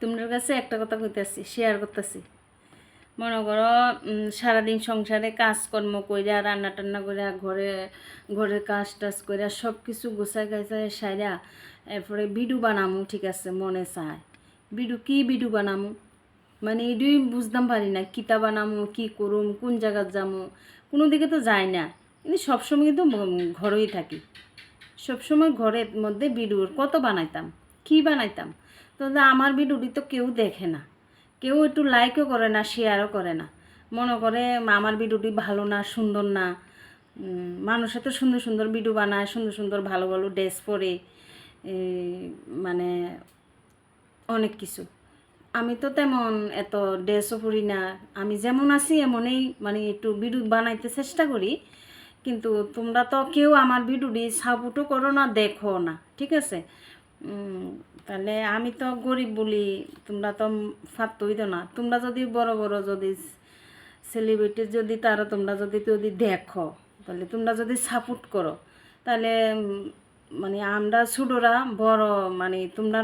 তোমাদের কাছে একটা কথা কইতেছি, শেয়ার করতেছি। মনে করো সারাদিন সংসারে কাজকর্ম কইরা রান্না টান্না করে ঘরের কাজ টাজ কইরা সব কিছু গোছায় গাছায় সাইরা এরপরে ভিডিও বানামু, ঠিক আছে, মনে চায় কি ভিডিও বানামু, মানে এটাই বুঝতাম পারি না, কিতা বানামু, কি করুম, কোন জায়গায় যামু, কোনো দিকে তো যাই না। কিন্তু সবসময় কিন্তু ঘরেই থাকি, সবসময় ঘরের মধ্যে ভিডিওর কত বানাইতাম, কি বানাইতাম। তো আমার ভিডিওটি তো কেউ দেখে না, কেউ একটু লাইকও করে না, শেয়ারও করে না। মনে করে আমার ভিডিওটি ভালো না, সুন্দর না। মানুষ এত সুন্দর সুন্দর ভিডিও বানায়, সুন্দর সুন্দর ভালো ভালো ড্রেস পরে, মানে অনেক কিছু। আমি তো তেমন এত ড্রেসও পরি না, আমি যেমন আছি এমনই, মানে একটু ভিডিও বানাইতে চেষ্টা করি। কিন্তু তোমরা তো কেউ আমার ভিডিওটি সাপোর্টও করো না, দেখো না, ঠিক আছে। তাহলে আমি তো গরিব বলি তোমরা তো ফাত্তই তো না। তোমরা যদি বড় বড় যদি সেলিব্রিটি যদি তারা তোমরা যদি দেখো, তাহলে তোমরা যদি সাপোর্ট করো, তাহলে মানে আমরা ছোটরা বড়, মানে তোমরা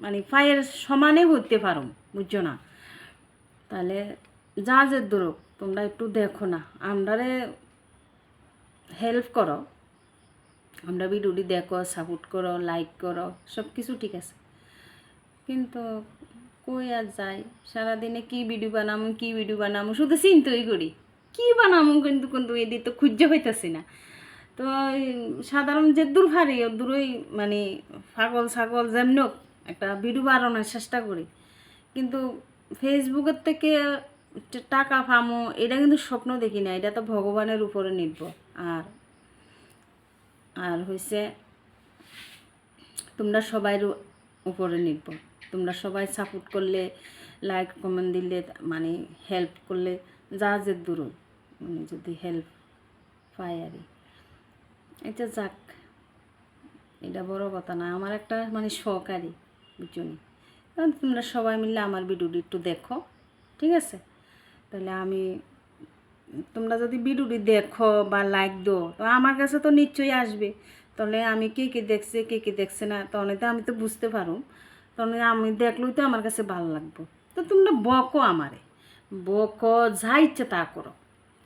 মানে পায়ের সমানে হইতে পারো, বুঝছো না। তাহলে যা যে দূর তোমরা একটু দেখো না, আমরারে হেল্প করো, আমরা ভিডিওটি দেখো, সাপোর্ট করো, লাইক করো, সব কিছু ঠিক আছে। কিন্তু কই আর যাই, সারাদিনে কি ভিডিও বানামো শুধু চিন্তাই করি কি বানামো, কিন্তু এদিকে তো খুঁজে হইতেছি না। তো সাধারণ যে দূর ভারী ও দূরই, মানে পাগল ছাগল যেমন একটা ভিডিও বানানোর চেষ্টা করি। কিন্তু ফেসবুকের থেকে টাকা পামো এটা কিন্তু স্বপ্ন দেখি না, এটা তো ভগবানের উপরে নির্ভর। আর আর হয়েছে তোমরা সবাইয়ের উপরে নির্ভর। তোমরা সবাই সাপোর্ট করলে, লাইক কমেন্ট দিলে, মানে হেল্প করলে, যা যে দূর মানে যদি হেল্প পাই আর এটা যাক, এটা বড় কথা না, আমার একটা মানে সহকারী, বুঝছো নি। কারণ তোমরা সবাই মিলে আমার ভিডিওটি একটু দেখো, ঠিক আছে। তাহলে আমি তোমরা যদি ভিডিওটি দেখো বা লাইক দো, তো আমার কাছে তো নিশ্চয়ই আসবে। তাহলে আমি কে দেখছে না, তাহলে তো আমি তো বুঝতে পারো, তাহলে আমি দেখলেই তো আমার কাছে ভালো লাগবে। তো তোমরা বকো আমারে, বকো, যা ইচ্ছে তা করো,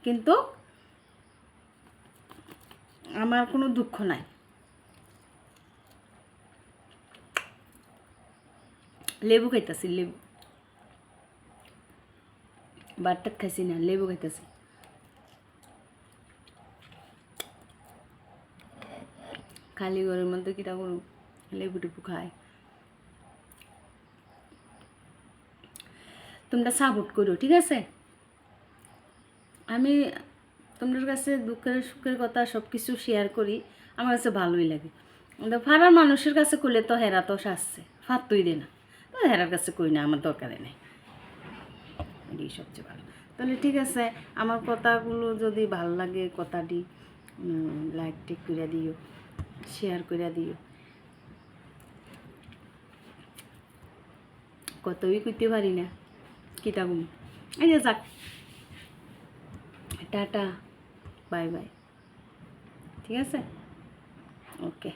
কিন্তু আমার কোনো দুঃখ নাই। লেবু খাইতেছি, লেবু বাটটা খাইছি না, লেবু খাইতেছি। খালি ঘরের মধ্যে কিটা করুন, লেবু টেবু খায়। তোমরা সাপোর্ট করো, ঠিক আছে। আমি তোমাদের কাছে দুঃখের সুখের কথা সব কিছু শেয়ার করি, আমার কাছে ভালোই লাগে। কিন্তু ফারার মানুষের কাছে করলে তো হেরা তো শাসছে, ফাত্তই দে না, তো হেরার কাছে করি না, আমার দরকারে নেই, এটাই সবচেয়ে ভালো। তাহলে ঠিক আছে, আমার কথাগুলো যদি ভালো লাগে, কথাটি লাইক টেক করে দিও, শেয়ার করে দিও। কতই করতে পারি না, কিতাবুম এই যে যাক, টাটা, বাই বাই, ঠিক আছে, ওকে।